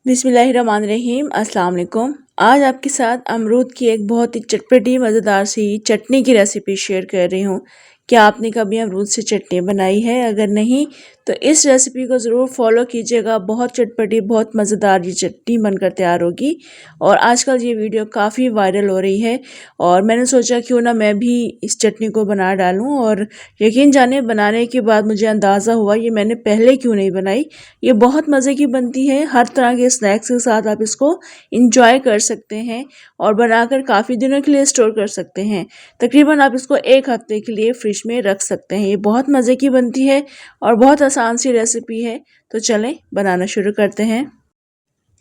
बिस्मिल्लाहिर्रहमानिर्रहीम अस्सलाम वालेकुम। आज आपके साथ अमरूद की एक बहुत ही चटपटी मज़ेदार सी चटनी की रेसिपी शेयर कर रही हूँ। क्या आपने कभी अमरूद से चटनी बनाई है? अगर नहीं तो इस रेसिपी को ज़रूर फॉलो कीजिएगा। बहुत चटपटी बहुत मज़ेदार ये चटनी बनकर तैयार होगी और आजकल ये वीडियो काफ़ी वायरल हो रही है और मैंने सोचा क्यों ना मैं भी इस चटनी को बना डालूँ। और यकीन जाने बनाने के बाद मुझे अंदाज़ा हुआ ये मैंने पहले क्यों नहीं बनाई। ये बहुत मज़े की बनती है, हर तरह के स्नैक्स के साथ आप इसको इंजॉय कर सकते हैं और बनाकर काफ़ी दिनों के लिए स्टोर कर सकते हैं। तकरीबन आप इसको 1 हफ्ते के लिए फ्रिज में रख सकते हैं। ये बहुत मज़े की बनती है और बहुत आसान सी रेसिपी है। तो चलें बनाना शुरू करते हैं।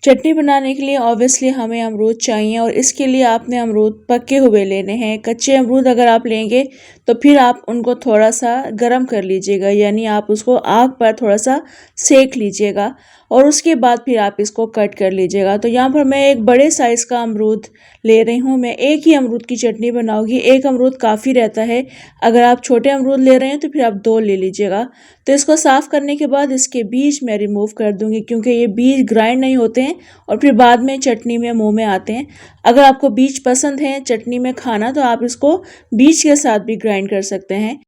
चटनी बनाने के लिए ऑब्वियसली हमें अमरूद चाहिए और इसके लिए आपने अमरूद पके हुए लेने हैं। कच्चे अमरूद अगर आप लेंगे तो फिर आप उनको थोड़ा सा गर्म कर लीजिएगा, यानी आप उसको आग पर थोड़ा सा सेक लीजिएगा और उसके बाद फिर आप इसको कट कर लीजिएगा। तो यहाँ पर मैं एक बड़े साइज़ का अमरूद ले रही हूँ। मैं एक ही अमरूद की चटनी बनाऊँगी, एक अमरूद काफ़ी रहता है। अगर आप छोटे अमरूद ले रहे हैं तो फिर आप 2 ले लीजिएगा। तो इसको साफ़ करने के बाद इसके बीज मैं रिमूव कर दूँगी, क्योंकि ये बीज ग्राइंड नहीं होते हैं और फिर बाद में चटनी में मुंह में आते हैं। अगर आपको बीज पसंद है चटनी में खाना तो आप इसको बीज के साथ भी ग्राइंड कर सकते हैं।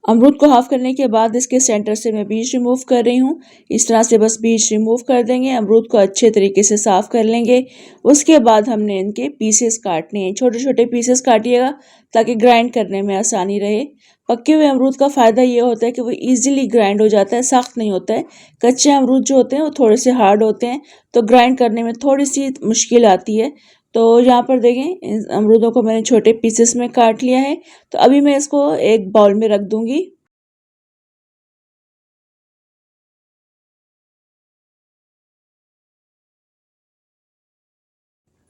अमरूद को हाफ करने के बाद इसके सेंटर से मैं बीज रिमूव कर रही हूँ। इस तरह से बस बीज रिमूव कर देंगे। अमरूद को अच्छे तरीके से साफ़ कर लेंगे। उसके बाद हमने इनके पीसेस काटने हैं। छोटे छोटे पीसेस काटिएगा ताकि ग्राइंड करने में आसानी रहे। पके हुए अमरूद का फ़ायदा ये होता है कि वो इजीली ग्राइंड हो जाता है, सख्त नहीं होता है। कच्चे अमरूद जो होते हैं वो थोड़े से हार्ड होते हैं, तो ग्राइंड करने में थोड़ी सी मुश्किल आती है। तो यहाँ पर देखें, इन अमरूदों को मैंने छोटे पीसेस में काट लिया है। तो अभी मैं इसको एक बाउल में रख दूंगी।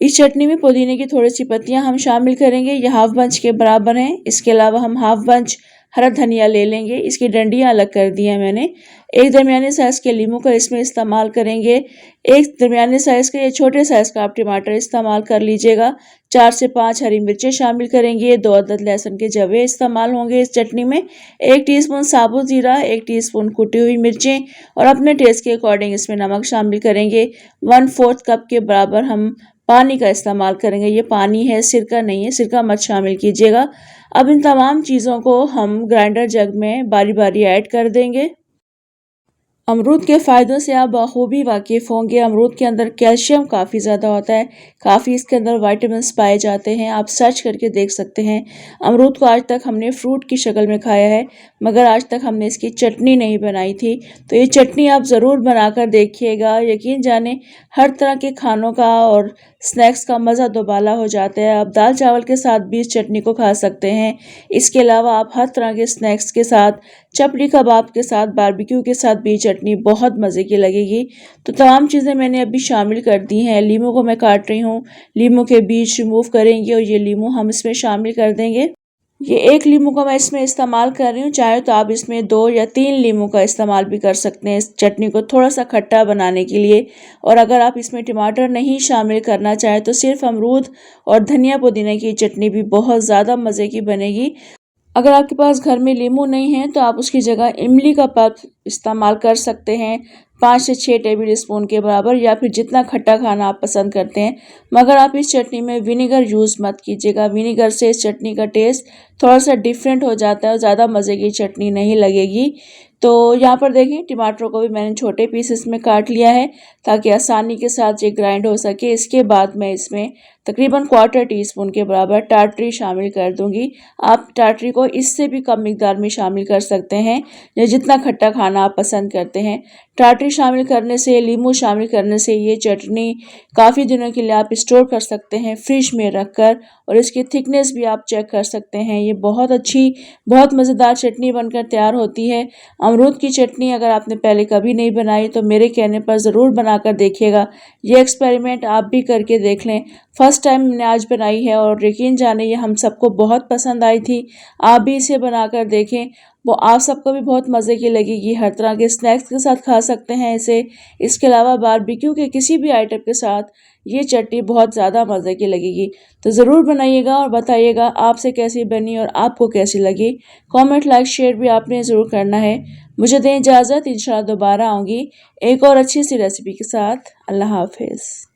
इस चटनी में पुदीने की थोड़ी सी पत्तियां हम शामिल करेंगे, ये हाफ बंच के बराबर हैं। इसके अलावा हम हाफ बंच हरा धनिया ले लेंगे, इसकी डंडियां अलग कर दी हैं मैंने। एक दरमियाने साइज़ के लीमू का इसमें इस्तेमाल करेंगे। एक दरमियाने साइज़ के या छोटे साइज़ का आप टमाटर इस्तेमाल कर लीजिएगा। 4 से 5 हरी मिर्चें शामिल करेंगे। 2 अदद लहसुन के जवे इस्तेमाल होंगे इस चटनी में। 1 टीस्पून साबुत ज़ीरा, 1 टीस्पून कुटी हुई मिर्चें और अपने टेस्ट के अकॉर्डिंग इसमें नमक शामिल करेंगे। 1/4 कप के बराबर हम पानी का इस्तेमाल करेंगे। ये पानी है, सिरका नहीं है, सिरका मत शामिल कीजिएगा। अब इन तमाम चीज़ों को हम ग्राइंडर जग में बारी बारी ऐड कर देंगे। अमरूद के फ़ायदों से आप बखूबी वाकिफ़ होंगे। अमरूद के अंदर कैल्शियम काफ़ी ज़्यादा होता है, काफ़ी इसके अंदर विटामिन्स पाए जाते हैं। आप सर्च करके देख सकते हैं। अमरूद को आज तक हमने फ्रूट की शक्ल में खाया है, मगर आज तक हमने इसकी चटनी नहीं बनाई थी। तो ये चटनी आप ज़रूर बनाकर देखिएगा। यकीन जाने हर तरह के खानों का और स्नैक्स का मज़ा दोबाला हो जाता है। आप दाल चावल के साथ भी इस चटनी को खा सकते हैं। इसके अलावा आप हर तरह के स्नैक्स के साथ, चपली कबाब के साथ, बारबेक्यू के साथ भी चटनी बहुत मज़े की लगेगी। तो तमाम चीज़ें मैंने अभी शामिल कर दी हैं। लीमू को मैं काट रही हूँ, लीमू के बीज रिमूव करेंगे और ये लीमू हम इसमें शामिल कर देंगे। ये 1 लीमू का मैं इसमें इस्तेमाल कर रही हूँ। चाहे तो आप इसमें 2 या 3 लीमू का इस्तेमाल भी कर सकते हैं इस चटनी को थोड़ा सा खट्टा बनाने के लिए। और अगर आप इसमें टमाटर नहीं शामिल करना चाहें तो सिर्फ अमरूद और धनिया पुदीने की चटनी भी बहुत ज़्यादा मज़े की बनेगी। अगर आपके पास घर में लीमू नहीं है तो आप उसकी जगह इमली का पल्प इस्तेमाल कर सकते हैं, 5 से 6 टेबल स्पून के बराबर, या फिर जितना खट्टा खाना आप पसंद करते हैं। मगर आप इस चटनी में विनेगर यूज़ मत कीजिएगा। विनेगर से इस चटनी का टेस्ट थोड़ा सा डिफरेंट हो जाता है और ज़्यादा मज़े की चटनी नहीं लगेगी। तो यहाँ पर देखें, टमाटरों को भी मैंने छोटे पीसेस में काट लिया है ताकि आसानी के साथ ये ग्राइंड हो सके। इसके बाद मैं इसमें तकरीबन 1/4 टीस्पून के बराबर टाटरी शामिल कर दूंगी। आप टाटरी को इससे भी कम मिकदार में शामिल कर सकते हैं या जितना खट्टा खाना आप पसंद करते हैं। टाटरी शामिल करने से, लीमू शामिल करने से ये चटनी काफ़ी दिनों के लिए आप स्टोर कर सकते हैं फ्रिज में रखकर, और इसकी थिकनेस भी आप चेक कर सकते हैं। ये बहुत अच्छी, बहुत मज़ेदार चटनी बनकर तैयार होती है। अमरूद की चटनी अगर आपने पहले कभी नहीं बनाई तो मेरे कहने पर ज़रूर बनाकर देखिएगा। ये एक्सपेरिमेंट आप भी करके देख लें। फर्स्ट टाइम मैंने आज बनाई है और यकीन जाने ये हम सबको बहुत पसंद आई थी। आप भी इसे बनाकर देखें वो आप सबको भी बहुत मज़े की लगेगी। हर तरह के स्नैक्स के साथ खा सकते हैं इसे। इसके अलावा बारबेक्यू के किसी भी आइटम के साथ ये चटनी बहुत ज़्यादा मज़े की लगेगी। तो ज़रूर बनाइएगा और बताइएगा आपसे कैसी बनी और आपको कैसी लगी। कमेंट, लाइक, शेयर भी आपने ज़रूर करना है। मुझे दें इजाज़त, इंशाल्लाह दोबारा आऊँगी एक और अच्छी सी रेसिपी के साथ। अल्लाह हाफिज़।